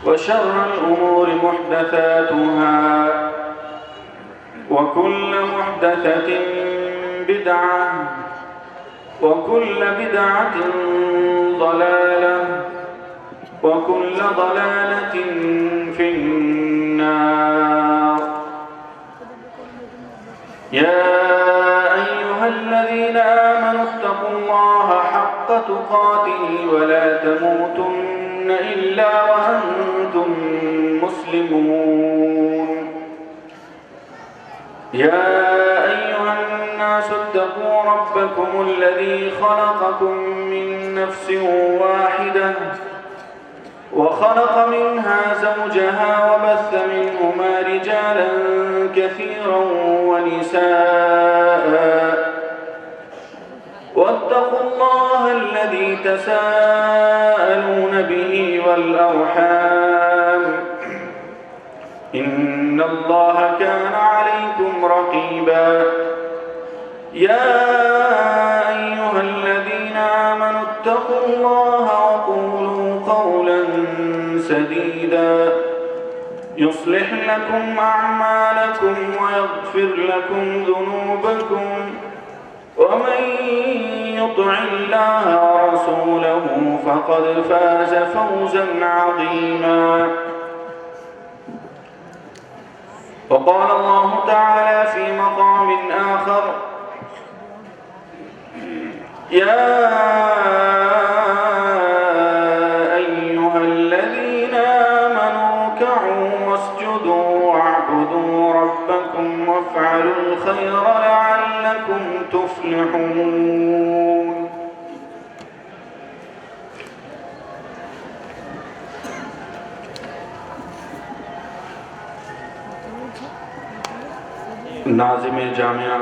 وشر الأمور محدثاتها وكل محدثة بدعة وكل بدعة ضلالة وكل ضلالة في النار. يا أيها الذين آمنوا اتقوا الله حق تقاته ولا تموتن إلا وأنتم مسلمون. يا أيها الناس اتقوا ربكم الذي خلقكم من نفس واحدة وخلق منها زوجها وبث منهما رجالا كثيرا ونساء واتقوا الله الذي تساءلون به والأرحام إن الله كان عليكم رقيبا. يا أيها الذين آمنوا اتقوا الله وقولوا قولا سديدا يصلح لكم أعمالكم ويغفر لكم ذنوبكم ومن يطع الله ورسوله فقد فاز فوزا عظيما. وقال الله تعالى في مقام آخر: يا أيها الذين آمنوا اركعوا واسجدوا واعبدوا ربكم وافعلوا الخير لعلكم تفلحون. ناظم جامعہ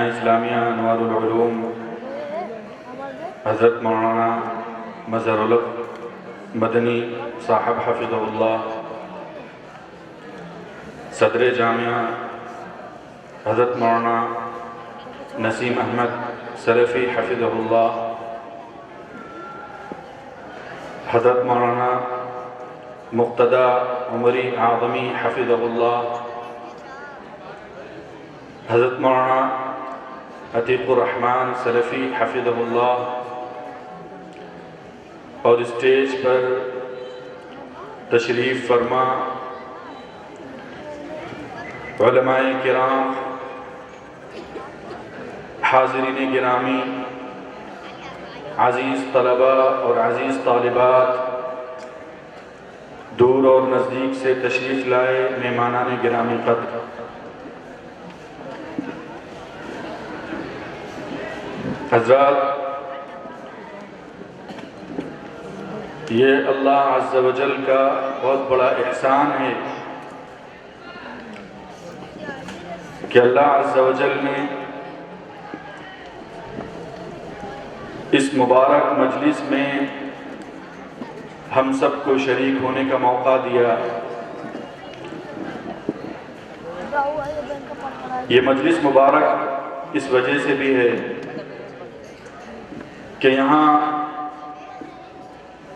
اسلامیہ انوار العلوم حضرت مولانا مظہر الحق مدنی صاحب حفظہ اللہ، صدر جامعہ حضرت مولانا نسیم احمد سلفی حفظہ اللہ، حضرت مولانا مقتدی عمری اعظمی حفظہ اللہ، حضرت مولانا عتیق الرحمن سلفی حفظہ اللہ، اور اسٹیج پر تشریف فرما علماء کرام، حاضرین گرامی، عزیز طلباء اور عزیز طالبات، دور اور نزدیک سے تشریف لائے مہمانان گرامی قدر، حضرات، یہ اللہ عز و جل کا بہت بڑا احسان ہے کہ اللہ عز و جل نے اس مبارک مجلس میں ہم سب کو شریک ہونے کا موقع دیا۔ یہ مجلس مبارک اس وجہ سے بھی ہے کہ یہاں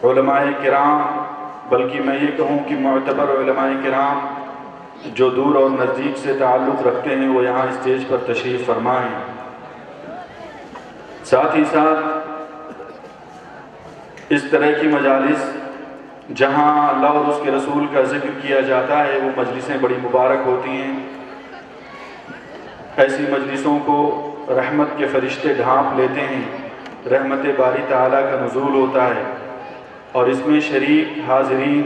علماء کرام، بلکہ میں یہ کہوں کہ معتبر علماء کرام جو دور اور نزدیک سے تعلق رکھتے ہیں وہ یہاں اسٹیج پر تشریف فرما ہیں۔ ساتھ ہی ساتھ اس طرح کی مجالس جہاں اللہ اور اس کے رسول کا ذکر کیا جاتا ہے وہ مجلسیں بڑی مبارک ہوتی ہیں۔ ایسی مجلسوں کو رحمت کے فرشتے ڈھانپ لیتے ہیں، رحمت باری تعالیٰ کا نزول ہوتا ہے، اور اس میں شریک حاضرین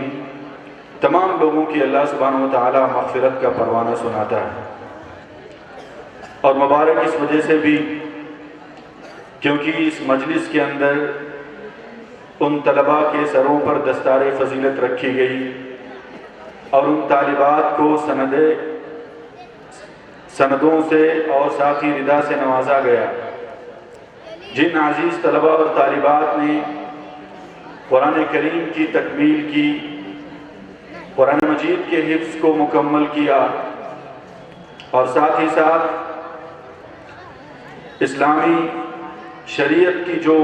تمام لوگوں کی اللہ سبحانہ و تعالیٰ مغفرت کا پروانہ سناتا ہے۔ اور مبارک اس وجہ سے بھی کیونکہ اس مجلس کے اندر ان طلباء کے سروں پر دستار فضیلت رکھی گئی اور ان طالبات کو سندوں سے اور ساتھی ردا سے نوازا گیا، جن عزیز طلباء اور طالبات نے قرآن کریم کی تکمیل کی، قرآن مجید کے حفظ کو مکمل کیا، اور ساتھ ہی ساتھ اسلامی شریعت کی جو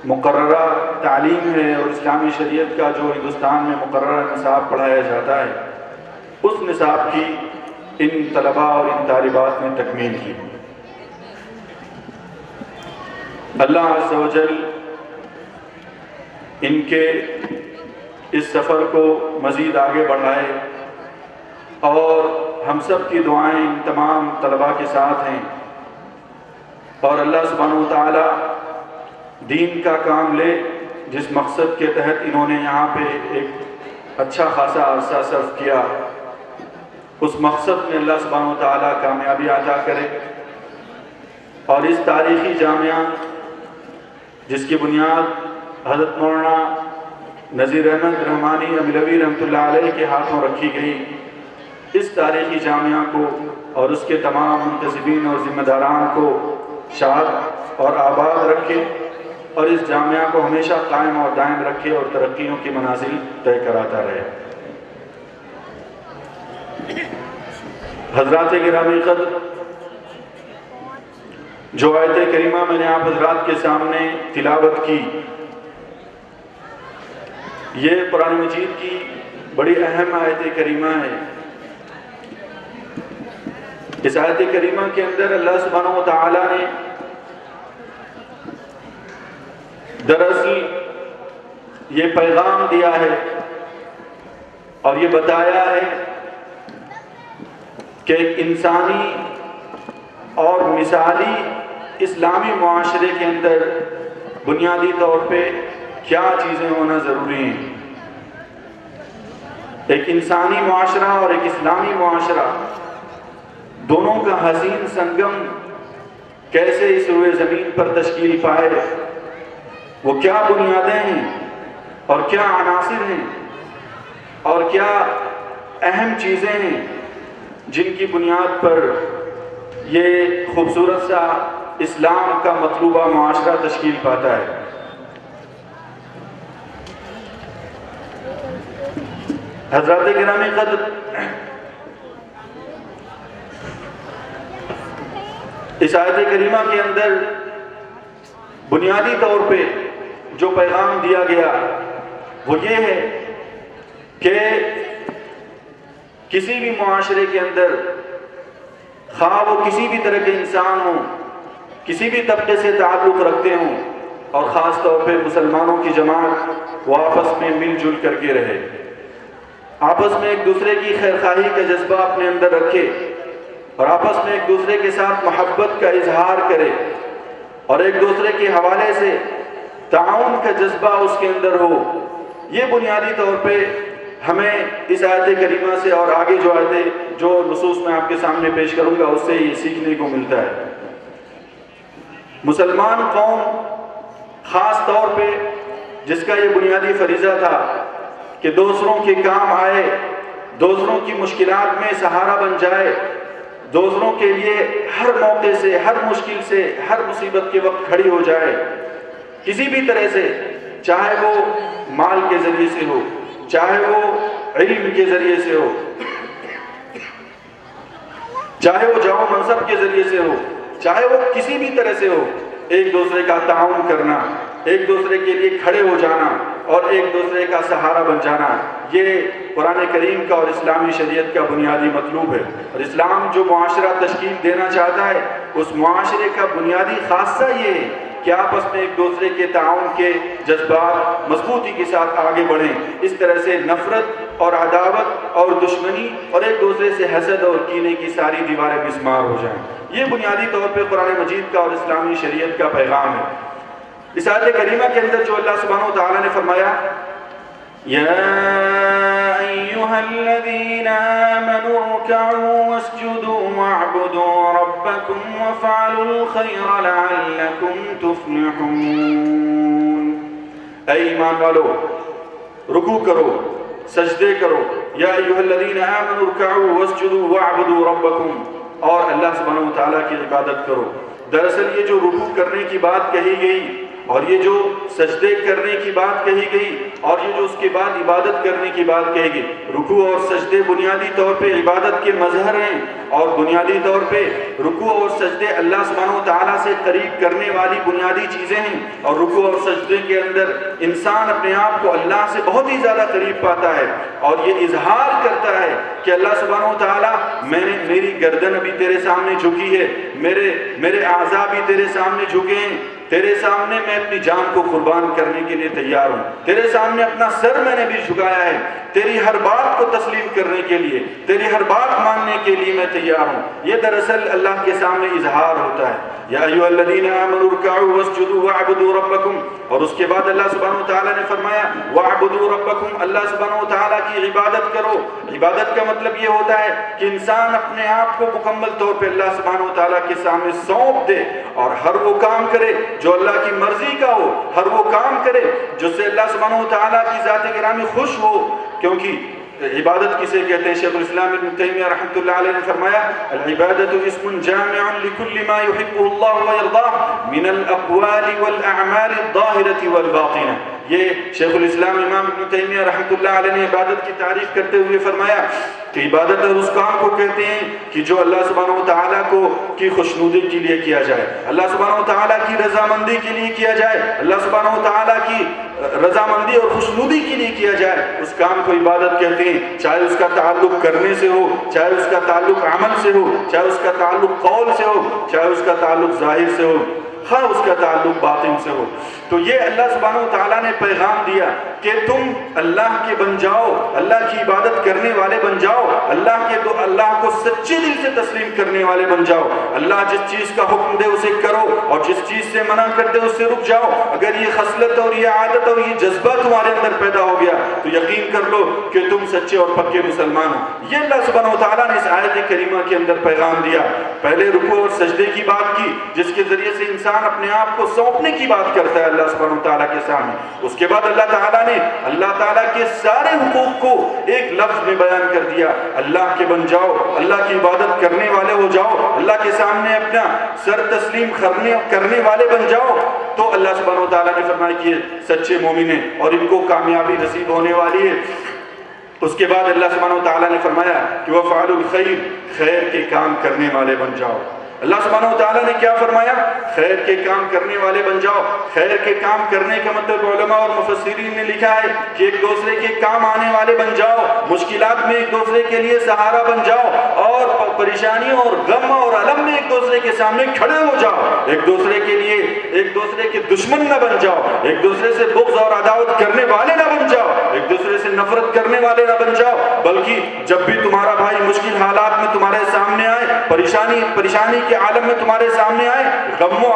مقررہ تعلیم ہے اور اسلامی شریعت کا جو ہندوستان میں مقررہ نصاب پڑھایا جاتا ہے، اس نصاب کی ان طلباء اور ان طالبات نے تکمیل کی۔ اللہ عز و جل ان کے اس سفر کو مزید آگے بڑھائے، اور ہم سب کی دعائیں ان تمام طلباء کے ساتھ ہیں، اور اللہ سبحانہ و تعالی دین کا کام لے جس مقصد کے تحت انہوں نے یہاں پہ ایک اچھا خاصا عرصہ صرف کیا، اس مقصد میں اللہ سبحانہ و تعالی کامیابی عطا کرے، اور اس تاریخی جامعہ جس کی بنیاد حضرت مولانا نذیر احمد رحمانی املوی رحمۃ اللہ علیہ کے ہاتھوں رکھی گئی، اس تاریخی جامعہ کو اور اس کے تمام منتظمین اور ذمہ داران کو شاد اور آباد رکھے، اور اس جامعہ کو ہمیشہ قائم اور دائم رکھے اور ترقیوں کی منازل طے کراتا رہے۔ حضرات گرامی قدر، جو آیت کریمہ میں نے آپ حضرات کے سامنے تلاوت کی، یہ قرآن مجید کی بڑی اہم آیت کریمہ ہے۔ اس آیت کریمہ کے اندر اللہ سبحانہ و تعالی نے دراصل یہ پیغام دیا ہے اور یہ بتایا ہے کہ ایک انسانی اور مثالی اسلامی معاشرے کے اندر بنیادی طور پہ کیا چیزیں ہونا ضروری ہیں۔ ایک انسانی معاشرہ اور ایک اسلامی معاشرہ، دونوں کا حسین سنگم کیسے اس روئے زمین پر تشکیل پائے، وہ کیا بنیادیں ہیں اور کیا عناصر ہیں اور کیا اہم چیزیں ہیں جن کی بنیاد پر یہ خوبصورت سا اسلام کا مطلوبہ معاشرہ تشکیل پاتا ہے۔ حضرات گرامی قدر، اس آیت کریمہ کے اندر بنیادی طور پہ جو پیغام دیا گیا وہ یہ ہے کہ کسی بھی معاشرے کے اندر، خواہ وہ کسی بھی طرح کے انسان ہوں، کسی بھی طبقے سے تعلق رکھتے ہوں، اور خاص طور پہ مسلمانوں کی جماعت، وہ آپس میں مل جل کر کے رہے، آپس میں ایک دوسرے کی خیرخواہی کا جذبہ اپنے اندر رکھے، اور آپس میں ایک دوسرے کے ساتھ محبت کا اظہار کرے، اور ایک دوسرے کے حوالے سے تعاون کا جذبہ اس کے اندر ہو۔ یہ بنیادی طور پہ ہمیں اس آیت کریمہ سے اور آگے جو آیتیں، جو نصوص میں آپ کے سامنے پیش کروں گا، اس سے یہ سیکھنے کو ملتا ہے۔ مسلمان قوم خاص طور پہ جس کا یہ بنیادی فریضہ تھا کہ دوسروں کے کام آئے، دوسروں کی مشکلات میں سہارا بن جائے، دوسروں کے لیے ہر موقع سے، ہر مشکل سے، ہر مصیبت کے وقت کھڑی ہو جائے، کسی بھی طرح سے، چاہے وہ مال کے ذریعے سے ہو، چاہے وہ علم کے ذریعے سے ہو، چاہے وہ جاہ و منصب کے ذریعے سے ہو، چاہے وہ کسی بھی طرح سے ہو، ایک دوسرے کا تعاون کرنا، ایک دوسرے کے لیے کھڑے ہو جانا اور ایک دوسرے کا سہارا بن جانا، یہ قرآن کریم کا اور اسلامی شریعت کا بنیادی مطلوب ہے۔ اور اسلام جو معاشرہ تشکیل دینا چاہتا ہے، اس معاشرے کا بنیادی خاصہ یہ ہے کہ آپس میں ایک دوسرے کے تعاون کے جذبات مضبوطی کے ساتھ آگے بڑھیں، اس طرح سے نفرت اور عداوت اور دشمنی اور ایک دوسرے سے حسد اور کینے کی ساری دیواریں مسمار ہو جائیں۔ یہ بنیادی طور پہ قرآن مجید کا اور اسلامی شریعت کا پیغام ہے۔ اس آیت کریمہ کے اندر جو اللہ سبحانہ و تعالیٰ نے فرمایا، یا ایھا الذین آمنوا ارکعوا واسجدوا واعبدوا ربکم وافعلوا الخیر لعلکم تفلحون۔ اے ایمان والو، رکوع کرو، سجدے کرو، یا ایھا الذین آمنوا ارکعوا واسجدوا واعبدوا ربکم، اور اللہ سبحانہ و تعالیٰ کی عبادت کرو۔ دراصل یہ جو رکوع کرنے کی بات کہی گئی، اور یہ جو سجدے کرنے کی بات کہی گئی اور یہ جو اس کے بعد عبادت کرنے کی بات کہی گئی، رکوع اور سجدے بنیادی طور پہ عبادت کے مظہر ہیں، اور بنیادی طور پہ رکوع اور سجدے اللہ سبحانہ و تعالیٰ سے قریب کرنے والی بنیادی چیزیں ہیں، اور رکوع اور سجدے کے اندر انسان اپنے آپ کو اللہ سے بہت ہی زیادہ قریب پاتا ہے، اور یہ اظہار کرتا ہے کہ اللہ سبحانہ و تعالیٰ میری گردن ابھی تیرے سامنے جھکی ہے، میرے اعضاء بھی تیرے سامنے جھکے ہیں، تیرے سامنے میں اپنی جان کو قربان کرنے کے لیے تیار ہوں، تیرے سامنے اپنا سر میں نے بھی جھکایا ہے، تیری ہر بات کو تسلیم کرنے کے لیے، تیری ہر بات ماننے کے لیے میں تیار ہوں۔ یہ دراصل اللہ کے سامنے اظہار ہوتا ہے، یا ایھا الذین آمنوا ارکعوا واسجدوا واعبدوا ربکم، اور اس کے بعد اللہ سبحانہ و تعالیٰ نے فرمایا واعبدوا ربکم، اللہ سبحانہ و تعالیٰ کی عبادت کرو۔ عبادت کا مطلب یہ ہوتا ہے کہ انسان اپنے آپ کو مکمل طور پہ اللہ سبحانہ و تعالیٰ کے سامنے سونپ دے، اور ہر وہ کام کرے جو اللہ کی مرضی کا ہو، ہر وہ کام کرے جس سے اللہ سبحانہ و تعالیٰ کی ذات گرامی خوش ہو، کیونکہ عبادت کسے کہتے ہیں؟ شیخ الاسلام ابن تیمیہ رحمۃ اللہ علیہ نے فرمایا العبادت اسم جامع لكل ما يحبه الله ويرضاه من الاقوال والاعمال الظاہرة والباطنة۔ یہ شیخ الاسلام امام ابن تیمیہ رحمۃ اللہ علیہ نے عبادت کی تعریف کرتے ہوئے فرمایا کہ عبادت اس کام کو کہتے ہیں کہ جو اللہ سبحانہ و تعالیٰ کی خوشنودی کے لیے کیا جائے، اللہ سبحانہ و تعالیٰ کی رضامندی کے لیے کیا جائے، اللہ سبحانہ و تعالیٰ کی رضامندی اور خوشنودی کے لیے کیا جائے، اس کام کو عبادت کہتے ہیں، چاہے اس کا تعلق کرنے سے ہو، چاہے اس کا تعلق عمل سے ہو، چاہے اس کا تعلق قول سے ہو، چاہے اس کا تعلق ظاہر سے ہو، خواہ اس کا تعلق باطن سے ہو۔ تو یہ اللہ سبحانہ و تعالیٰ نے پیغام دیا کہ تم اللہ کے بن جاؤ، اللہ کی عبادت کرنے والے بن جاؤ، اللہ کو سچے دل سے تسلیم کرنے والے بن جاؤ، اللہ جس چیز کا حکم دے اسے کرو اور جس چیز سے منع کر دے اس سے رک جاؤ۔ اگر یہ خصلت اور یہ عادت اور یہ جذبہ تمہارے اندر پیدا ہو گیا تو یقین کر لو کہ تم سچے اور پکے مسلمان ہو۔ یہ اللہ سبحانہ و تعالیٰ نے اس آیت کریمہ کے اندر پیغام دیا۔ پہلے رکوع اور سجدے کی بات کی جس کے ذریعے سے انسان اپنے آپ کو سونپنے کی بات کرتا ہے اللہ سبحانہ و تعالیٰ کے سامنے۔ اس کے بعد اللہ تعالیٰ نے اللہ تعالیٰ کے سارے حقوق کو ایک لفظ میں بیان کر دیا، اللہ کے بن جاؤ، اللہ کی عبادت کرنے والے ہو جاؤ، اللہ کے سامنے اپنا سر تسلیم کرنے والے بن جاؤ۔ تو اللہ سبحانہ و تعالیٰ نے فرمایا کہ یہ سچے مومن ہیں اور ان کو کامیابی نصیب ہونے والی ہے۔ اس کے بعد اللہ سبحانہ و تعالیٰ نے فرمایا کہ وَفْعَلُوا الْخَيْرَ، خیر کے کام کرنے والے بن جاؤ۔ اللہ سبحانہ و تعالیٰ نے کیا فرمایا؟ خیر کے کام کرنے والے بن جاؤ۔ خیر کے کام کرنے کا مطلب علماء اور مفسرین نے لکھا ہے کہ ایک دوسرے کے کام آنے والے بن جاؤ، مشکلات میں ایک دوسرے کے لیے سہارا بن جاؤ، اور پریشانیوں اور غم اور الم میں ایک دوسرے کے سامنے کھڑے ہو جاؤ۔ ایک دوسرے کے لیے ایک دوسرے کے دشمن نہ بن جاؤ، ایک دوسرے سے بغض اور عداوت کرنے والے نہ بن جاؤ، ایک دوسرے سے نفرت کرنے والے نہ بن جاؤ، بلکہ جب بھی تمہارا بھائی مشکل حالات میں تمہارے سامنے آئے، پریشانی کے عالم میں تمہارے سامنے آئے، غم و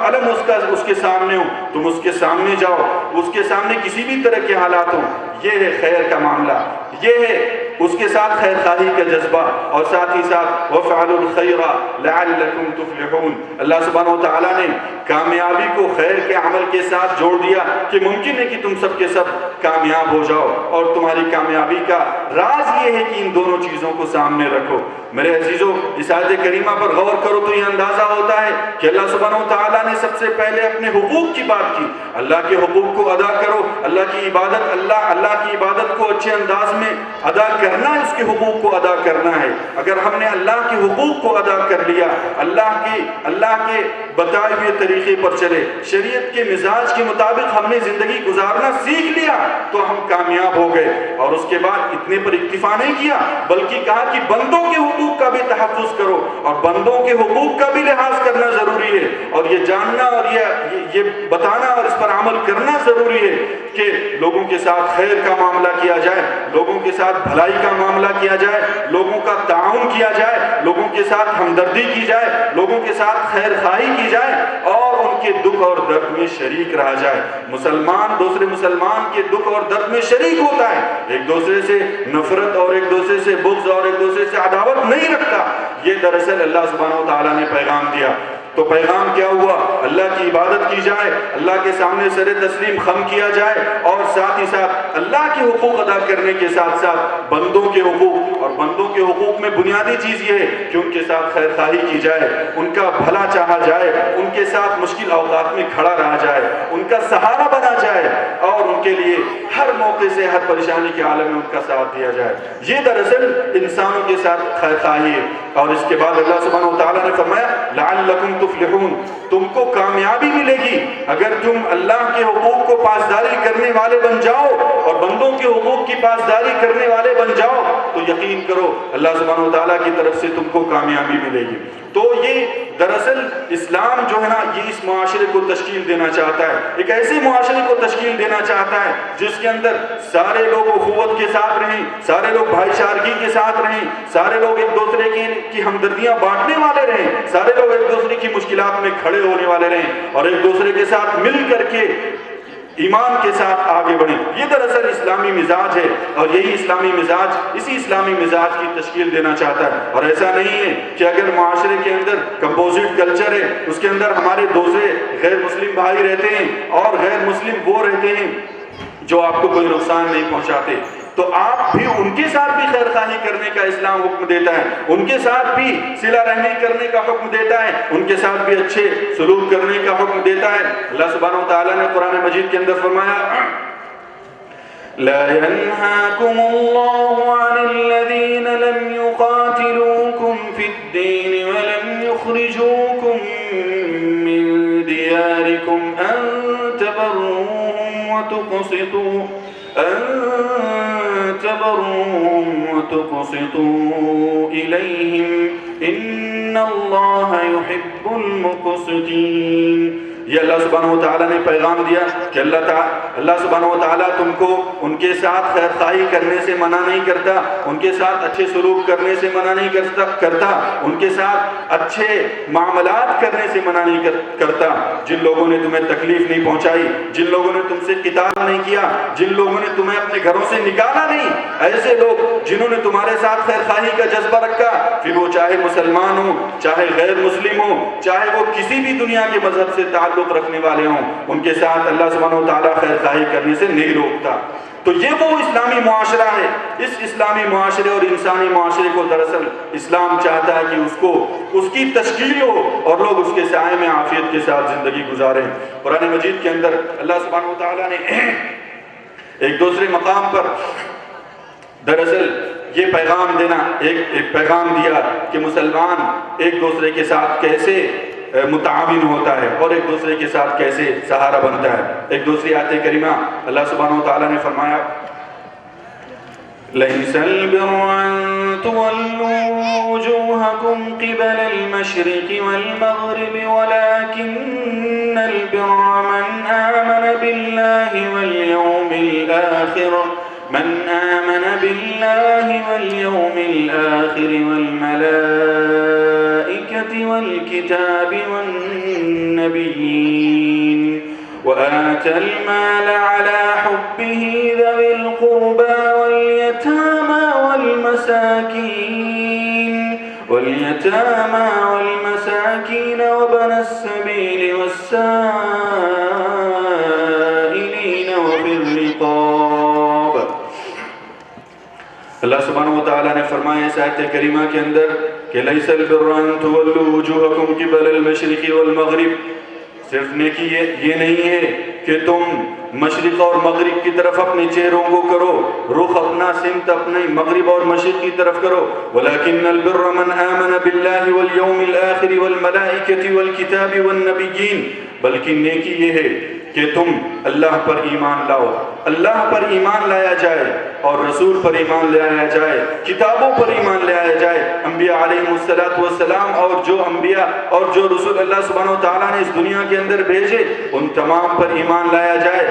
علم اس کے سامنے ہو، تم اس کے سامنے جاؤ، اس کے سامنے کسی بھی طرح کے حالات ہوں۔ یہ ہے خیر کا معاملہ، یہ ہے اس کے ساتھ خیر خواہی کا جذبہ، اور ساتھ ہی ساتھ وَفْعَلُوا الْخَيْرَ لَعَلَّكُمْ تُفْلِحُونَ۔ اللہ سبحانہ و تعالیٰ نے کامیابی کو خیر کے عمل کے ساتھ جوڑ دیا کہ ممکن ہے کہ تم سب کے سب کامیاب ہو جاؤ، اور تمہاری کامیابی کا راز یہ ہے کہ ان دونوں چیزوں کو سامنے رکھو۔ میرے عزیزو، اس آیت کریمہ پر غور کرو تو یہ اندازہ ہوتا ہے کہ اللہ سبحانہ و تعالیٰ نے سب سے پہلے اپنے حقوق کی بات کی۔ اللہ کے حقوق کو ادا کرو، اللہ کی عبادت کو اچھے انداز میں ادا کرنا ہے، اس کے حقوق کو ادا کرنا ہے۔ اگر ہم نے اللہ کے حقوق کو ادا کر لیا، اللہ کے بتائے ہوئے طریقے پر چلے، شریعت کے مزاج کے مطابق ہم نے زندگی گزارنا سیکھ لیا تو ہم کامیاب ہو گئے۔ اور اس کے بعد اتنے پر اکتفا نہیں کیا، بلکہ کہا کہ بندوں کے حقوق کا بھی تحفظ کرو، اور بندوں کے حقوق کا بھی لحاظ کرنا ضروری ہے، اور یہ جاننا اور یہ بتانا اور اس پر عمل کرنا ضروری ہے کہ لوگوں کے ساتھ خیر کا معاملہ کیا جائے، لوگوں کے ساتھ بھلائی کا معاملہ کیا جائے، لوگوں کا تعاون کیا جائے، لوگوں کے ساتھ ہمدردی کی جائے، لوگوں کے ساتھ خیر خواہی کی جائے، اور ان کے دکھ اور درد میں شریک رہا جائے۔ مسلمان دوسرے مسلمان کے دکھ اور درد میں شریک ہوتا ہے، ایک دوسرے سے نفرت اور ایک دوسرے سے بغض اور ایک دوسرے سے عداوت نہیں رکھتا۔ یہ دراصل اللہ سبحانہ و تعالیٰ نے پیغام دیا۔ تو پیغام کیا ہوا؟ اللہ کی عبادت کی جائے، اللہ کے سامنے سر تسلیم خم کیا جائے، اور ساتھ ہی ساتھ اللہ کے حقوق ادا کرنے کے ساتھ ساتھ بندوں کے حقوق، اور بندوں کے حقوق میں بنیادی چیز یہ ہے کہ ان کے ساتھ خیر خواہی کی جائے، ان کا بھلا چاہا جائے، ان کے ساتھ مشکل اوقات میں کھڑا رہا جائے، ان کا سہارا بنا جائے، اور ان کے لیے ہر موقع سے ہر پریشانی کے عالم میں ان کا ساتھ دیا جائے۔ یہ دراصل انسانوں کے ساتھ خیر خواہی ہے۔ اور اس کے بعد اللہ سبحانہ و تعالیٰ نے فرمایا لعلکم تفلحون، تم کو کامیابی ملے گی اگر تم اللہ کے حقوق کو پاسداری کرنے والے بن جاؤ اور بندوں کے حقوق کی پاسداری کرنے والے بن جاؤ، تو یقین کرو اللہ سبحانہ و تعالیٰ کی طرف سے تم کو کامیابی ملے گی۔ تو یہ دراصل اسلام جو ہے نا، یہ اس معاشرے کو تشکیل دینا چاہتا ہے، ایک ایسے معاشرے کو تشکیل دینا چاہتا ہے جس کے اندر سارے لوگ اخوت کے ساتھ رہیں، سارے لوگ بھائی چارگی کے ساتھ رہیں، سارے لوگ ایک دوسرے کی ہمدردیاں بانٹنے والے رہیں، سارے لوگ ایک دوسرے کی مشکلات میں کھڑے ہونے والے رہیں، اور ایک دوسرے کے ساتھ مل کر کے ایمان کے ساتھ آگے بڑھیں۔ یہ دراصل اسلامی مزاج ہے، اور یہی اسلامی مزاج، اسی اسلامی مزاج کی تشکیل دینا چاہتا ہے۔ اور ایسا نہیں ہے کہ اگر معاشرے کے اندر کمپوزٹ کلچر ہے، اس کے اندر ہمارے دوسرے غیر مسلم بھائی رہتے ہیں اور غیر مسلم وہ رہتے ہیں جو آپ کو کوئی نقصان نہیں پہنچاتے، تو آپ بھی ان کے ساتھ بھی خیر خواہی کرنے کا اسلام حکم دیتا ہے، ان کے ساتھ بھی صلہ رحمی کرنے کا حکم دیتا ہے، ان کے ساتھ بھی اچھے سلوک کرنے کا حکم دیتا ہے۔ اللہ سبحانہ و تعالیٰ نے قرآن مجید کے اندر فرمایا لا ينهاكم الله عن الذين لم يقاتلوكم في الدين ولم يخرجوكم من دياركم أن تبروهم وتقسطوا إليهم إن الله يحب المقسطين۔ یہ اللہ سبحانہ و تعالیٰ نے پیغام دیا کہ اللہ سبحانہ و تعالیٰ تم کو ان کے ساتھ خیر خواہی کرنے سے منع نہیں کرتا، ان کے ساتھ اچھے سلوک کرنے سے منع نہیں کرتا، ان کے ساتھ اچھے معاملات کرنے سے منع نہیں کرتا۔ جن لوگوں نے تمہیں تکلیف نہیں پہنچائی، جن لوگوں نے تم سے قتال نہیں کیا، جن لوگوں نے تمہیں اپنے گھروں سے نکالا نہیں، ایسے لوگ جنہوں نے تمہارے ساتھ خیر خواہی کا جذبہ رکھا، پھر وہ چاہے مسلمان ہوں، چاہے غیر مسلم ہوں، چاہے وہ کسی بھی دنیا کے مذہب سے تعلق رکھنے والے ہوں، ان کے ساتھ اللہ سبحانہ و تعالیٰ خیر خواہی کرنے سے نہیں روکتا۔ تو یہ وہ اسلامی معاشرہ ہے۔ اس اسلامی معاشرے اور انسانی معاشرے کو دراصل اسلام چاہتا ہے کہ اس کی تشکیل ہو اور لوگ اس کے سائے میں عافیت کے ساتھ زندگی گزاریں۔ قرآن مجید کے اندر اللہ سبحانہ و تعالیٰ نے ایک دوسرے مقام پر دراصل یہ پیغام دینا، ایک پیغام دیا کہ مسلمان ایک دوسرے کے ساتھ کیسے متعاون ہوتا ہے اور ایک دوسرے کے ساتھ کیسے سہارا بنتا ہے۔ ایک دوسری آیت کریمہ اللہ سبحانہ و تعالیٰ نے فرمایا لَيْسَ الْبِرُّ أَن تُوَلُّوا وُجُوهَكُمْ قِبَلَ الْمَشْرِقِ وَالْمَغْرِبِ وَلَكِنَّ الْبِرَّ مَنْ آمَنَ بِاللَّهِ وَالْيَوْمِ الْآخِرِ وَالْمَلَائِكَةِ وَالْكِتَابِ وَالنَّبِيِّينَ وَآتَى الْمَالَ عَلَى حُبِّهِ ذَوِي الْقُرْبَى وَالْيَتَامَى وَالْمَسَاكِينَ وَابْنَ السَّبِيلِ وَالسَّائِلِينَ وَفِي الرِّقَابِ۔ اللہ سبحانہ و تعالیٰ نے فرمایا اس آیت کریمہ کے اندر کہ لَيْسَ الْبِرُّ أَن تُوَلُّوا وُجُوهَكُمْ قِبَلَ الْمَشْرِقِ وَالْمَغْرِبِ، صرف نیکی یہ نہیں ہے کہ تم مشرق اور مغرب کی طرف اپنے چہروں کو کرو، رخ اپنا سمت اپنے مغرب اور مشرق کی طرف کرو، وَلَكِنَّ الْبِرَّ مَنْ آمَنَ بِاللَّهِ وَالْيَوْمِ الْآخِرِ وَالْمَلَائِكَةِ وَالْكِتَابِ وَالنَّبِيِّينَ، بلکہ نیکی یہ ہے کہ تم اللہ پر ایمان لاؤ، اللہ پر ایمان لایا جائے اور رسول پر ایمان لایا جائے، کتابوں پر ایمان لایا جائے، انبیاء علیہ السلام اور جو انبیاء اور جو رسول اللہ سبحانہ و تعالیٰ نے اس دنیا کے اندر بھیجے ان تمام پر ایمان لایا جائے۔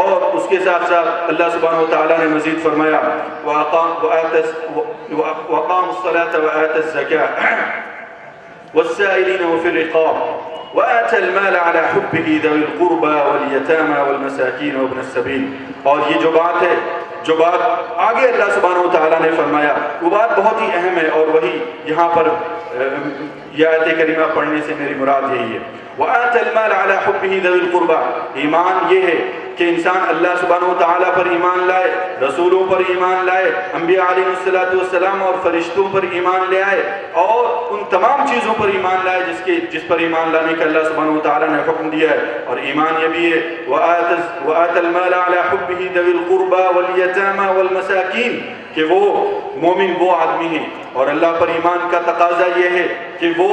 اور اس کے ساتھ ساتھ اللہ سبحانہ و تعالیٰ نے مزید فرمایا وَأَقَامُوا الصَّلَاةَ وَآتَى الزَّكَاةَ وَالسَّائِلِينَ وَفِي الرِّقَابِ وَآتَى الْمَالَ عَلَى حُبِّهِ ذَوِي الْقُرْبَى وَالْيَتَامَى وَالْمَسَاكِينَ وَابْنَ السَّبِيلِ۔ اور یہ جو بات ہے، جو بات آگے اللہ سبحانہ و تعالیٰ نے فرمایا، وہ بات بہت ہی اہم ہے، اور وہی یہاں پر یہ آیت کریمہ پڑھنے سے میری مراد یہی ہے۔ وَآتَ الْمَالَ عَلَى حُبِّهِ ذَوِي الْقُرْبَى، ایمان یہ ہے کہ انسان اللہ سبحانہ وتعالیٰ پر ایمان لائے، رسولوں پر ایمان لائے، انبیاء علیہ السلام اور فرشتوں پر ایمان لے آئے، اور ان تمام چیزوں پر ایمان لائے جس پر ایمان لانے کا اللہ سبحانہ وتعالیٰ نے حکم دیا ہے۔ اور ایمان یہ بھی ہے وَآتَ الْمَالَ عَلَى حُبِّهِ ذَوِي الْقُرْبَى وَالْيَتَامَى وَالْمَسَاكِينَ، کہ وہ مومن وہ آدمی ہیں، اور اللہ پر ایمان کا تقاضا یہ ہے کہ وہ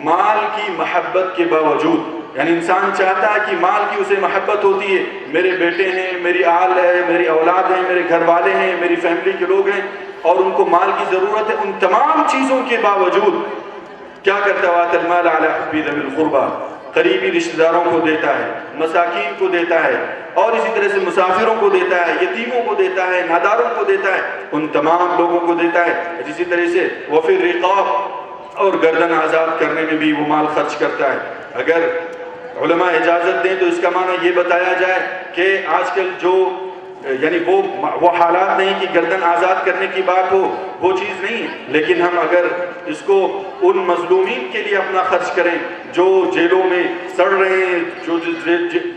مال کی محبت کے باوجود، یعنی انسان چاہتا ہے کہ مال کی اسے محبت ہوتی ہے، میرے بیٹے ہیں، میری آل ہے، میری اولاد ہیں، میرے گھر والے ہیں، میری فیملی کے لوگ ہیں، اور ان کو مال کی ضرورت ہے، ان تمام چیزوں کے باوجود کیا کرتا ہے؟ وَآتَ الْمَالَ عَلَى حُبِّهِ ذَوِي الْقُرْبَى، قریبی رشتہ داروں کو دیتا ہے، مساکین کو دیتا ہے، اور اسی طرح سے مسافروں کو دیتا ہے، یتیموں کو دیتا ہے، ناداروں کو دیتا ہے، ان تمام لوگوں کو دیتا ہے۔ اسی طرح سے وَفِي الرِّقَابِ، اور گردن آزاد کرنے میں بھی وہ مال خرچ کرتا ہے۔ اگر علماء اجازت دیں تو اس کا معنی یہ بتایا جائے کہ آج کل جو یعنی وہ حالات نہیں کہ گردن آزاد کرنے کی بات ہو، وہ چیز نہیں، لیکن ہم اگر اس کو ان مظلومین کے لیے اپنا خرچ کریں جو جیلوں میں سڑ رہے ہیں، جو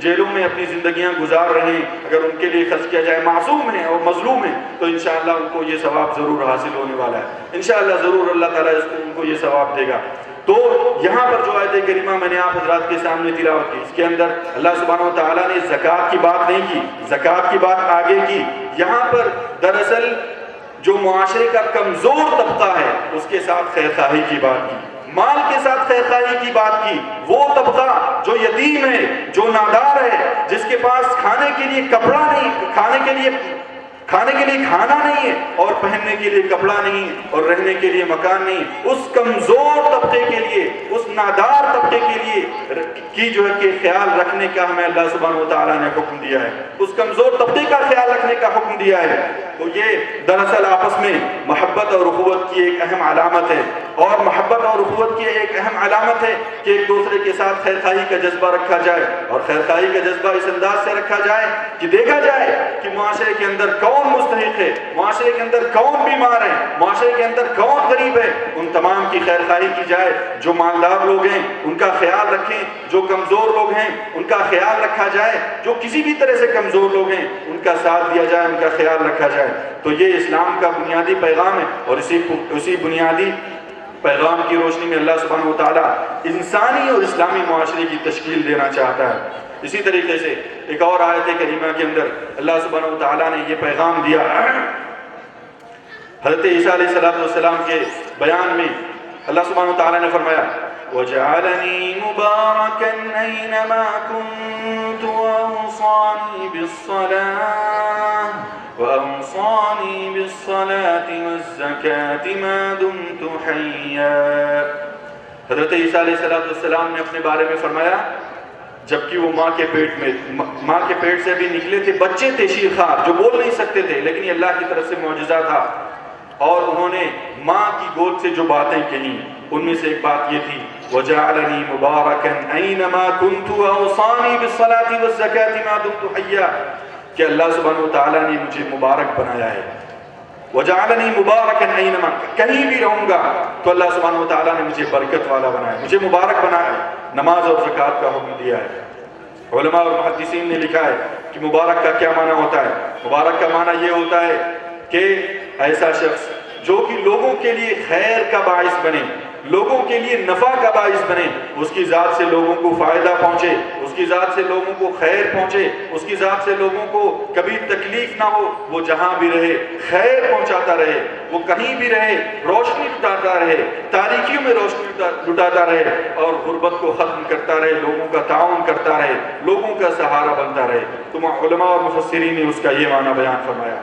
جیلوں میں اپنی زندگیاں گزار رہے ہیں، اگر ان کے لیے خرچ کیا جائے، معصوم ہیں اور مظلوم ہیں، تو انشاءاللہ ان کو یہ ثواب ضرور حاصل ہونے والا ہے، انشاءاللہ ضرور اللہ تعالیٰ ان کو یہ ثواب دے گا۔ تو یہاں پر جو آیت کریمہ میں نے آپ حضرات کے سامنے تلاوت کی، اس کے اندر اللہ سبحانہ وتعالیٰ نے زکوٰۃ کی بات نہیں کی، زکوٰۃ کی بات آگے کی۔ یہاں پر دراصل جو معاشرے کا کمزور طبقہ ہے اس کے ساتھ خیر خواہی کی بات کی، مال کے ساتھ خیر خواہی کی بات کی، وہ طبقہ جو یتیم ہے، جو نادار ہے، جس کے پاس کھانے کے لیے کپڑا نہیں، کھانے کے لیے کھانا نہیں ہے، اور پہننے کے لیے کپڑا نہیں، اور رہنے کے لیے مکان نہیں، اس کمزور طبقے کے لیے، اس نادار طبقے کے لیے کی جو ہے کہ خیال رکھنے کا ہمیں اللہ سبحانہ وتعالیٰ نے حکم دیا ہے، اس کمزور طبقے کا خیال رکھنے کا حکم دیا ہے۔ تو یہ دراصل آپس میں محبت اور اخوت کی ایک اہم علامت ہے، اور محبت اور اخوت کی ایک اہم علامت ہے کہ ایک دوسرے کے ساتھ خیر خواہی کا جذبہ رکھا جائے، اور خیر خواہی کا جذبہ اس انداز سے رکھا جائے کہ دیکھا جائے کہ معاشرے کے اندر کون مستحق ہے، معاشرے کے اندر کون بیمار ہے، معاشرے کے اندر کون غریب ہے، ان تمام کی خیر خواہی کی جائے۔ جو مالدار لوگ ہیں ان کا خیال رکھیں، جو کمزور لوگ ہیں ان کا خیال رکھا جائے، جو کسی بھی طرح سے کمزور لوگ ہیں ان کا ساتھ دیا جائے، ان کا خیال رکھا جائے۔ تو یہ اسلام کا بنیادی پیغام ہے، اور اسی بنیادی پیغام کی روشنی میں اللہ سبحانہ وتعالیٰ انسانی اور اسلامی معاشرے کی تشکیل دینا چاہتا ہے۔ اسی طریقے سے ایک اور آیت کریمہ کے اندر اللہ سبحانہ وتعالیٰ نے یہ پیغام دیا، حضرت عیسیٰ علیہ السلام کے بیان میں اللہ سبحانہ وتعالیٰ نے فرمایا وَجَعَلَنِي مُبَارَكًا أَيْنَمَا كُنتُ وَأَوْصَانِي بِالصَّلَاةِ وَالزَّكَاةِ مَا دُمْتُ حَيًّا۔ حضرت عیسیٰ علیہ السلام نے اپنے بارے میں فرمایا جبکہ وہ ماں کے پیٹ سے بھی نکلے تھے، بچے تھے شیرخوار جو بول نہیں سکتے تھے، لیکن یہ اللہ کی طرف سے معجزہ تھا، اور انہوں نے ماں کی گود سے جو باتیں کہیں ان میں سے ایک بات یہ تھی وَجَعَلَنِي مُبَارَكًا أَيْنَمَا كُنْتُ وَأَوْصَانِي بِالصَّلَاةِ وَالزَّكَاةِ مَا دُمْتُ حَيًّا، کہ اللہ سبحانہ وتعالیٰ نے مجھے مبارک بنایا ہے۔ وَجَعَلَنِي مُبَارَكًا أَيْنَمَا، کہیں بھی رہوں گا تو اللہ سبحانہ وتعالیٰ نے مجھے برکت والا بنایا ہے، مجھے مبارک بنایا ہے، نماز اور زکوٰۃ کا حکم دیا ہے۔ علماء اور محدثین نے لکھا ہے کہ مبارک کا کیا معنی ہوتا ہے؟ مبارک کا معنی یہ ہوتا ہے کہ ایسا شخص جو کہ لوگوں کے لیے خیر کا باعث بنے، لوگوں کے لیے نفع کا باعث بنے، اس کی ذات سے لوگوں کو فائدہ پہنچے، اس کی ذات سے لوگوں کو خیر پہنچے، اس کی ذات سے لوگوں کو کبھی تکلیف نہ ہو، وہ جہاں بھی رہے خیر پہنچاتا رہے، وہ کہیں بھی رہے روشنی لٹاتا رہے، تاریکیوں میں روشنی لٹاتا رہے، اور غربت کو ختم کرتا رہے، لوگوں کا تعاون کرتا رہے، لوگوں کا سہارا بنتا رہے۔ تو علماء اور مفسرین نے اس کا یہ معنی بیان فرمایا۔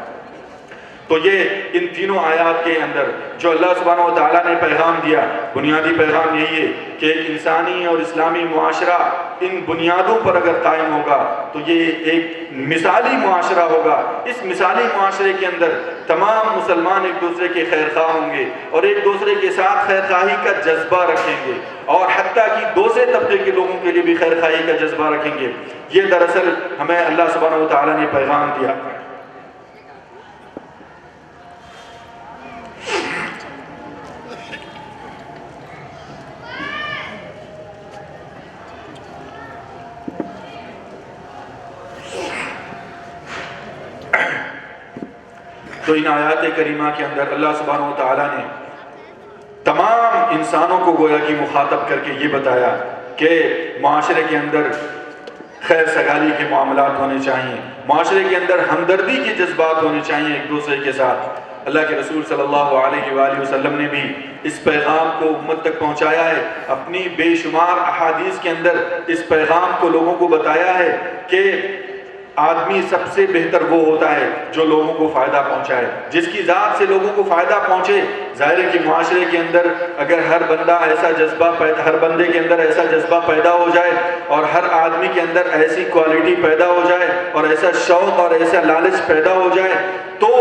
تو یہ ان تینوں آیات کے اندر جو اللہ سبحانہ وتعالیٰ نے پیغام دیا، بنیادی پیغام یہی ہے کہ ایک انسانی اور اسلامی معاشرہ ان بنیادوں پر اگر قائم ہوگا تو یہ ایک مثالی معاشرہ ہوگا۔ اس مثالی معاشرے کے اندر تمام مسلمان ایک دوسرے کے خیر خواہ ہوں گے، اور ایک دوسرے کے ساتھ خیر خواہی کا جذبہ رکھیں گے، اور حتیٰ کہ دوسرے طبقے کے لوگوں کے لیے بھی خیر خواہی کا جذبہ رکھیں گے۔ یہ دراصل ہمیں اللہ سبحانہ وتعالیٰ نے پیغام دیا۔ تو ان آیات کریمہ کے اندر اللہ سبحانہ و تعالیٰ نے تمام انسانوں کو گویا کہ مخاطب کر کے یہ بتایا کہ معاشرے کے اندر خیر سگالی کے معاملات ہونے چاہیے، معاشرے کے اندر ہمدردی کے جذبات ہونے چاہیے ایک دوسرے کے ساتھ۔ اللہ کے رسول صلی اللہ علیہ وآلہ وسلم نے بھی اس پیغام کو امت تک پہنچایا ہے، اپنی بے شمار احادیث کے اندر اس پیغام کو لوگوں کو بتایا ہے کہ آدمی سب سے بہتر وہ ہوتا ہے جو لوگوں کو فائدہ پہنچائے، جس کی ذات سے لوگوں کو فائدہ پہنچے۔ ظاہر ہے کہ معاشرے کے اندر اگر ہر بندے کے اندر ایسا جذبہ پیدا ہو جائے اور ہر آدمی کے اندر ایسی کوالٹی پیدا ہو جائے اور ایسا شوق اور ایسا لالچ پیدا ہو جائے تو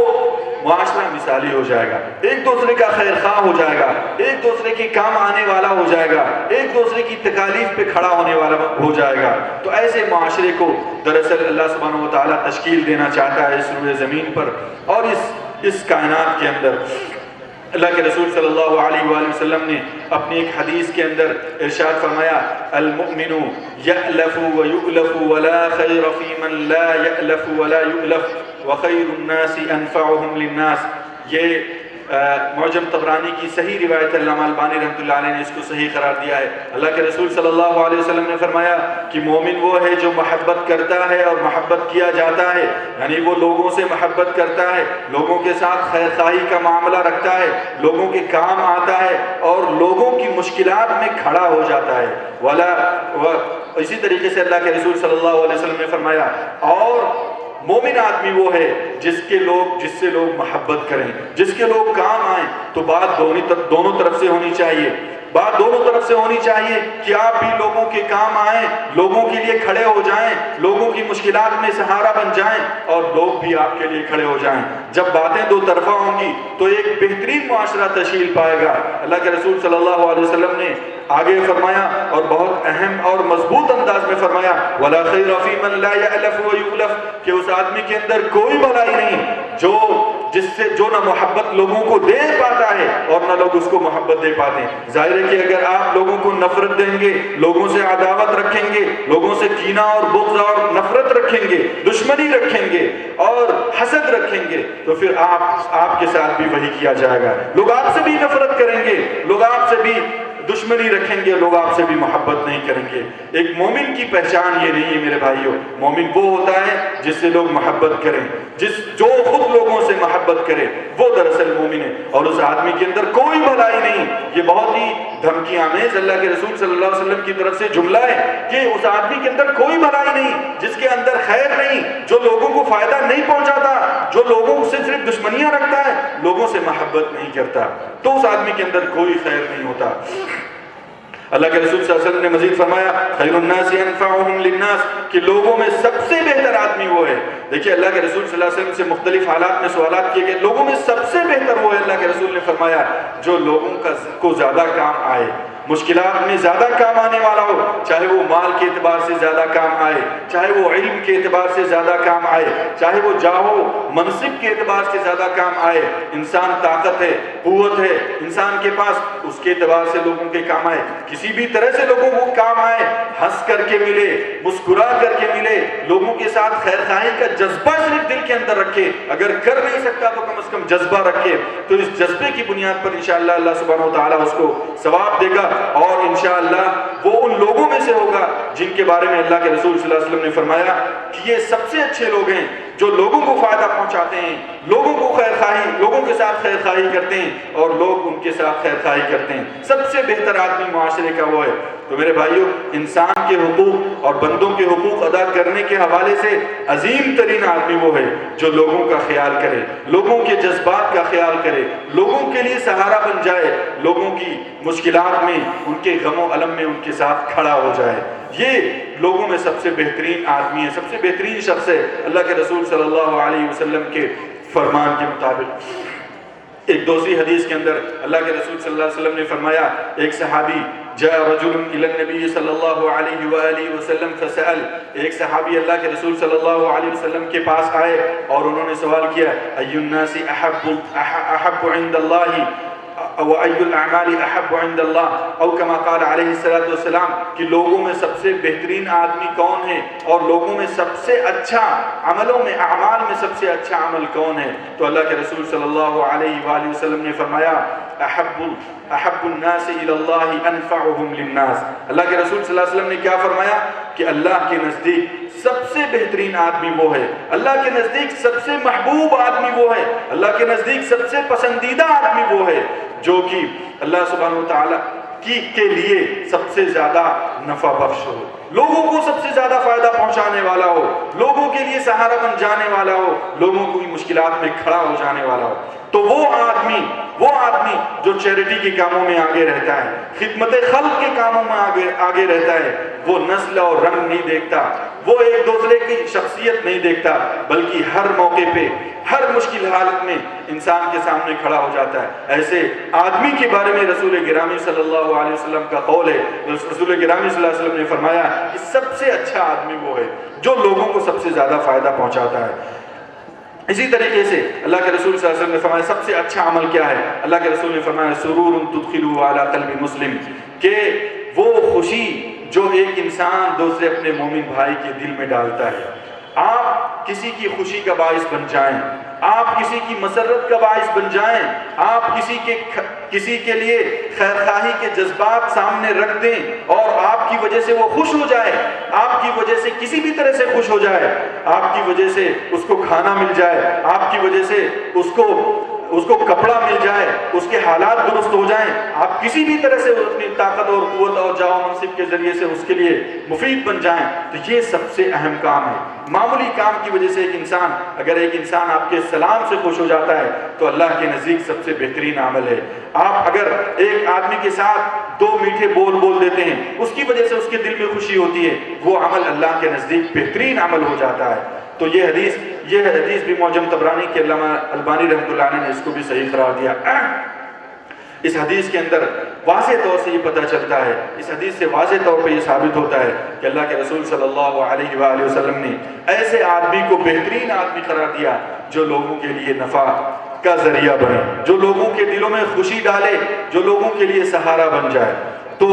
معاشرہ مثالی ہو جائے گا، ایک دوسرے کا خیر خواہ ہو جائے گا، ایک دوسرے کے کام آنے والا ہو جائے گا، ایک دوسرے کی تکالیف پہ کھڑا ہونے والا ہو جائے گا۔ تو ایسے معاشرے کو دراصل اللہ سبحانہ و تعالیٰ تشکیل دینا چاہتا ہے اس روئے زمین پر اور اس کائنات کے اندر۔ اللہ کے رسول صلی اللہ علیہ وآلہ وسلم نے اپنی ایک حدیث کے اندر ارشاد فرمایا، المؤمن یألف ویؤلف ولا خیر فی من لا یألف ولا یؤلف وخیر الناس انفعهم للناس۔ یہ معجم طبرانی کی صحیح روایت علامہ البانی رحمۃ اللہ علیہ نے اس کو صحیح قرار دیا ہے۔ اللہ کے رسول صلی اللہ علیہ وسلم نے فرمایا کہ مومن وہ ہے جو محبت کرتا ہے اور محبت کیا جاتا ہے، یعنی وہ لوگوں سے محبت کرتا ہے، لوگوں کے ساتھ خیر خواہی کا معاملہ رکھتا ہے، لوگوں کے کام آتا ہے اور لوگوں کی مشکلات میں کھڑا ہو جاتا ہے۔ اسی طریقے سے اللہ کے رسول صلی اللہ علیہ وسلم نے فرمایا اور مومن آدمی وہ ہے جس سے لوگ محبت کریں، جس کے لوگ کام آئیں۔ تو بات دونوں طرف سے ہونی چاہیے، بات دونوں طرف سے ہونی چاہیے کہ آپ بھی لوگوں کے کام آئیں، لوگوں کے لیے کھڑے ہو جائیں، لوگوں کی مشکلات میں سہارا بن جائیں اور لوگ بھی آپ کے لیے کھڑے ہو جائیں۔ جب باتیں دو طرفہ ہوں گی تو ایک بہترین معاشرہ تشکیل پائے گا۔ اللہ کے رسول صلی اللہ علیہ وسلم نے آگے فرمایا اور بہت اہم اور مضبوط انداز میں فرمایا، وَلَا خَيْرَ فِي مَنْ لَا يَأْلَفُ وَيُؤْلَفُ، کہ اس آدمی کے اندر کوئی بھلائی نہیں جو نہ محبت لوگوں کو دے پاتا ہے اور نہ لوگ اس کو محبت دے پاتے ہیں۔ ظاہر ہے کہ اگر آپ لوگوں کو نفرت دیں گے، لوگوں سے عداوت رکھیں گے، لوگوں سے کینہ اور بغض اور نفرت رکھیں گے، دشمنی رکھیں گے اور حسد رکھیں گے تو پھر آپ کے ساتھ بھی وہی کیا جائے گا۔ لوگ آپ سے بھی نفرت کریں گے، لوگ آپ سے بھی دشمنی رکھیں گے، لوگ آپ سے بھی محبت نہیں کریں گے۔ ایک مومن کی پہچان یہ نہیں ہے میرے بھائیوں، مومن وہ ہوتا ہے جس سے لوگ محبت کریں، جو خود لوگوں سے محبت کرے وہ دراصل مومن ہے۔ اور اس آدمی کے اندر کوئی بھلائی نہیں، یہ بہت ہی دھمکی آمیز اللہ کے رسول صلی اللہ علیہ وسلم کی طرف سے جملہ ہے کہ اس آدمی کے اندر کوئی بھلائی نہیں، جس کے اندر خیر نہیں، جو لوگوں کو فائدہ نہیں پہنچاتا، جو لوگوں سے صرف دشمنیاں رکھتا ہے، لوگوں سے محبت نہیں کرتا، تو اس آدمی کے اندر کوئی خیر نہیں ہوتا۔ اللہ کے رسول صلی اللہ علیہ وسلم نے مزید فرمایا، خیر الناس انفعهم للناس، کہ لوگوں میں سب سے بہتر آدمی وہ ہے۔ دیکھیے اللہ کے رسول صلی اللہ علیہ وسلم سے مختلف حالات میں سوالات کیے گئے، لوگوں میں سب سے بہتر وہ ہے، اللہ کے رسول نے فرمایا جو لوگوں کو زیادہ کام آئے، مشکلات میں زیادہ کام آنے والا ہو، چاہے وہ مال کے اعتبار سے زیادہ کام آئے، چاہے وہ علم کے اعتبار سے زیادہ کام آئے، چاہے وہ جاہو منصب کے اعتبار سے زیادہ کام آئے، انسان طاقت ہے، قوت ہے انسان کے پاس، اس کے اعتبار سے لوگوں کے کام آئے، کسی بھی طرح سے لوگوں کو کام آئے، ہنس کر کے ملے، مسکرا کر کے ملے، لوگوں کے ساتھ خیر خواہی کا جذبہ صرف دل کے اندر رکھے، اگر کر نہیں سکتا تو کم از کم جذبہ رکھے، تو اس جذبے کی بنیاد پر انشاءاللہ اللہ سبحانہ وتعالی اس کو ثواب دے گا اور انشاءاللہ وہ ان لوگوں میں سے ہوگا جن کے بارے میں اللہ کے رسول صلی اللہ علیہ وسلم نے فرمایا کہ یہ سب سے اچھے لوگ ہیں جو لوگوں کو فائدہ پہنچاتے ہیں، لوگوں کو خیر خواہی، لوگوں کے ساتھ خیر خواہی کرتے ہیں اور لوگ ان کے ساتھ خیر خواہی کرتے ہیں۔ سب سے بہتر آدمی معاشرے کا وہ ہے۔ تو میرے بھائیوں، انسان کے حقوق اور بندوں کے حقوق ادا کرنے کے حوالے سے عظیم ترین آدمی وہ ہے جو لوگوں کا خیال کرے، لوگوں کے جذبات کا خیال کرے، لوگوں کے لیے سہارا بن جائے، لوگوں کی مشکلات میں، ان کے غم و الم میں ان کے ساتھ کھڑا ہو جائے۔ یہ لوگوں میں سب سے بہترین آدمی ہے، سب سے بہترین شخص ہے اللہ کے رسول صلی اللہ علیہ وسلم کے فرمان کے مطابق۔ ایک دوسری حدیث کے اندر اللہ کے رسول صلی اللہ علیہ وسلم نے فرمایا، ایک صحابی جاء رجل الى النبی صلی اللہ علیہ وآلہ وسلم فسأل، ایک صحابی اللہ کے رسول صلی اللہ علیہ وسلم کے پاس آئے اور انہوں نے سوال کیا، ای الناس احب عند اللہ، وَأَيُّ الْأَعْمَالِ أَحَبُّ عِندَ اللَّهِ او کما قال علیہ الصلوۃ والسلام کہ لوگوں میں سب سے بہترین آدمی کون ہے اور لوگوں میں سب سے اچھا عملوں میں اعمال میں سب سے اچھا عمل کون ہے؟ تو اللہ کے رسول صلی اللہ علیہ وآلہ وسلم نے فرمایا احب الناس الى اللہ انفعهم للناس۔ اللہ کے رسول صلی اللہ علیہ وسلم نے کیا فرمایا کہ اللہ کے نزدیک سب سے بہترین آدمی وہ ہے، اللہ کے نزدیک سب سے محبوب آدمی وہ ہے، اللہ کے نزدیک سب سے پسندیدہ آدمی وہ ہے جو کہ اللہ سبحانہ وتعالی کے لیے سب سے زیادہ نفع بخش ہو، لوگوں کو سب سے زیادہ فائدہ پہنچانے والا ہو، لوگوں کے لیے سہارا بن جانے والا ہو، لوگوں کی مشکلات میں کھڑا ہو جانے والا ہو۔ تو وہ آدمی جو چیریٹی کے کاموں میں آگے رہتا ہے، خدمت خلق کے کاموں میں آگے رہتا ہے، وہ نسل اور رنگ نہیں دیکھتا، وہ ایک دوسرے کی شخصیت نہیں دیکھتا، بلکہ ہر موقع پہ ہر مشکل حالت میں انسان کے سامنے کھڑا ہو جاتا ہے۔ ایسے آدمی کے بارے میں رسول گرامی صلی اللہ علیہ وسلم کا قول ہے، رسول گرامی صلی اللہ علیہ وسلم نے فرمایا کہ سب سے اچھا آدمی وہ ہے جو لوگوں کو سب سے زیادہ فائدہ پہنچاتا ہے۔ اسی طریقے سے اللہ کے رسول صلی اللہ علیہ وسلم نے فرمایا سب سے اچھا عمل کیا ہے؟ اللہ کے رسول نے فرمایا سرور تدخلوا علی قلب مسلم، کہ وہ خوشی جو ایک انسان دوسرے اپنے مومن بھائی کے دل میں ڈالتا ہے۔ آپ کسی کی خوشی کا باعث بن جائیں، آپ کسی کی مسرت کا باعث بن جائیں، آپ کسی کے لیے خیرخواہی کے جذبات سامنے رکھ دیں اور آپ کی وجہ سے وہ خوش ہو جائے، آپ کی وجہ سے کسی بھی طرح سے خوش ہو جائے، آپ کی وجہ سے اس کو کھانا مل جائے، آپ کی وجہ سے اس کو کپڑا مل جائے، اس کے حالات درست ہو جائیں، آپ کسی بھی طرح سے اپنی طاقت اور قوت اور جاہ و منصب کے ذریعے سے اس کے لیے مفید بن جائیں، تو یہ سب سے اہم کام ہے۔ معمولی کام کی وجہ سے اگر ایک انسان آپ کے سلام سے خوش ہو جاتا ہے تو اللہ کے نزدیک سب سے بہترین عمل ہے۔ آپ اگر ایک آدمی کے ساتھ دو میٹھے بول دیتے ہیں، اس کی وجہ سے اس کے دل میں خوشی ہوتی ہے، وہ عمل اللہ کے نزدیک بہترین عمل ہو جاتا ہے۔ تو یہ حدیث بھی معجم طبرانی کے علامہ البانی رحمۃ اللہ علیہ نے اس کو بھی صحیح قرار دیا۔ اس حدیث کے اندر واضح طور سے یہ پتہ چلتا ہے، اس حدیث سے واضح طور پہ یہ ثابت ہوتا ہے کہ اللہ کے رسول صلی اللہ علیہ وآلہ وسلم نے ایسے آدمی کو بہترین آدمی قرار دیا جو لوگوں کے لیے نفع کا ذریعہ بنے، جو لوگوں کے دلوں میں خوشی ڈالے، جو لوگوں کے لیے سہارا بن جائے۔ تو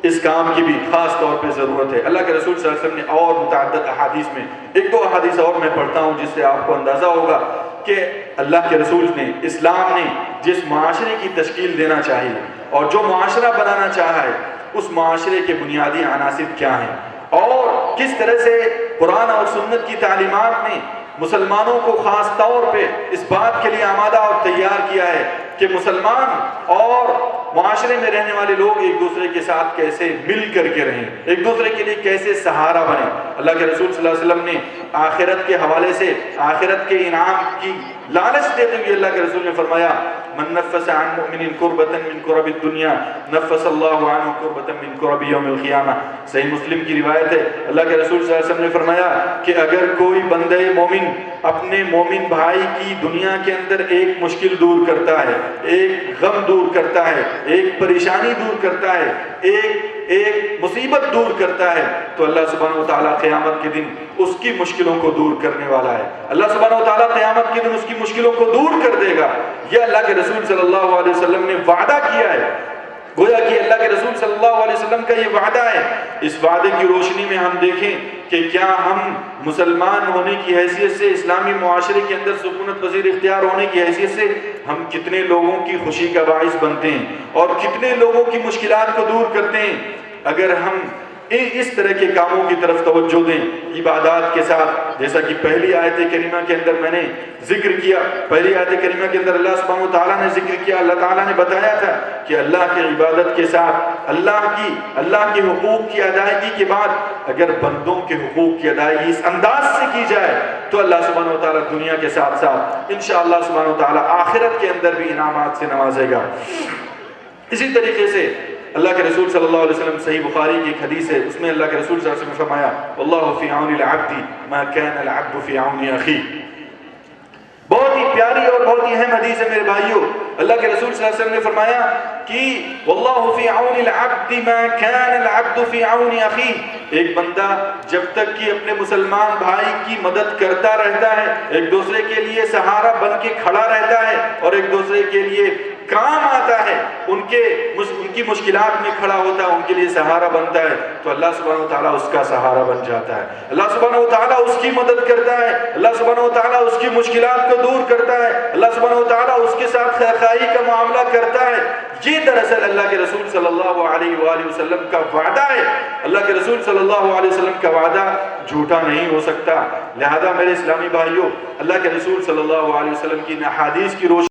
اس کام کی بھی خاص طور پہ ضرورت ہے۔ اللہ کے رسول صلی اللہ علیہ وسلم نے اور متعدد احادیث میں، ایک دو احادیث اور میں پڑھتا ہوں جس سے آپ کو اندازہ ہوگا کہ اللہ کے رسول نے، اسلام نے جس معاشرے کی تشکیل دینا چاہیے اور جو معاشرہ بنانا چاہا ہے، اس معاشرے کے بنیادی عناصر کیا ہیں اور کس طرح سے قرآن اور سنت کی تعلیمات نے مسلمانوں کو خاص طور پہ اس بات کے لیے آمادہ اور تیار کیا ہے کہ مسلمان اور معاشرے میں رہنے والے لوگ ایک دوسرے کے ساتھ کیسے مل کر کے رہیں، ایک دوسرے کے لیے کیسے سہارا بنیں۔ اللہ کے رسول صلی اللہ علیہ وسلم نے آخرت کے حوالے سے آخرت کے انعام کی لالچ دیتے ہوئے اللہ کے رسول نے فرمایا من نفس عن مؤمن کربة من کرب الدنیا نفس اللہ عنہ کربة من کرب یوم القیامہ۔ صحیح مسلم کی روایت ہے، اللہ کے رسول صلی اللہ علیہ وسلم نے فرمایا کہ اگر کوئی بندہ مومن اپنے مومن بھائی کی دنیا کے اندر ایک مشکل دور کرتا ہے، ایک غم دور کرتا ہے، ایک پریشانی دور کرتا ہے، ایک مصیبت دور کرتا ہے، تو اللہ سبحانہ وتعالیٰ قیامت کے دن اس کی مشکلوں کو دور کرنے والا ہے۔ اللہ سبحانہ وتعالیٰ قیامت کے دن اس کی مشکلوں کو دور کر دے گا۔ یہ اللہ کے رسول صلی اللہ علیہ وسلم نے وعدہ کیا ہے، گویا کہ اللہ کے رسول صلی اللہ علیہ وسلم کا یہ وعدہ ہے۔ اس وعدے کی روشنی میں ہم دیکھیں کہ کیا ہم مسلمان ہونے کی حیثیت سے، اسلامی معاشرے کے اندر سکونت پذیر اختیار ہونے کی حیثیت سے ہم کتنے لوگوں کی خوشی کا باعث بنتے ہیں اور کتنے لوگوں کی مشکلات کو دور کرتے ہیں۔ اگر ہم اس طرح کے کاموں کی طرف توجہ دیں عبادات کے ساتھ، جیسا کہ پہلی آیت کریمہ کے اندر میں نے ذکر کیا، پہلی آیت کریمہ کے اندر اللہ سبحانہ وتعالیٰ نے ذکر کیا، اللہ تعالیٰ نے بتایا تھا کہ اللہ کی عبادت کے ساتھ اللہ کے حقوق کی ادائیگی کے بعد اگر بندوں کے حقوق کی ادائیگی اس انداز سے کی جائے تو اللہ سبحانہ وتعالیٰ دنیا کے ساتھ ساتھ انشاءاللہ سبحانہ وتعالیٰ آخرت کے اندر بھی انعامات سے نوازے گا۔ اسی طریقے سے اللہ کے رسول صلی اللہ علیہ وسلم، صحیح بخاری کی ایک حدیث ہے، اس میں اللہ کے رسول صلی اللہ علیہ وسلم نے فرمایا واللہ فی عون العبد ما کان العبد فی عون اخیہ۔ بہت ہی پیاری اور بہت ہی اہم حدیث ہے میرے بھائیوں۔ اللہ کے رسول صلی اللہ علیہ وسلم نے فرمایا کہ واللہ فی عون العبد ما کان العبد فی عون اخیہ، ایک بندہ جب تک کہ اپنے مسلمان بھائی کی مدد کرتا رہتا ہے، ایک دوسرے کے لیے سہارا بن کے کھڑا رہتا ہے اور ایک دوسرے کے لیے کام آتا ہے، ان کی مشکلات میں کھڑا ہوتا ہے، ان کے لیے سہارا بنتا ہے، تو اللہ سبحانہ و تعالیٰ اس کا سہارا بن جاتا ہے، اللہ سبحانہ و تعالیٰ اس کی مدد کرتا ہے، اللہ سبحانہ و تعالیٰ اس کی مشکلات کو دور کرتا ہے، اللہ سبحانہ و تعالیٰ اس کے ساتھ خیرخواہی کا معاملہ کرتا ہے۔ یہ دراصل اللہ کے رسول صلی اللہ علیہ وآلہ وسلم کا وعدہ ہے۔ اللہ کے رسول صلی اللہ علیہ وسلم کا وعدہ جھوٹا نہیں ہو سکتا۔ لہذا میرے اسلامی بھائیوں، اللہ کے رسول صلی اللہ علیہ وسلم کی احادیث کی روشنی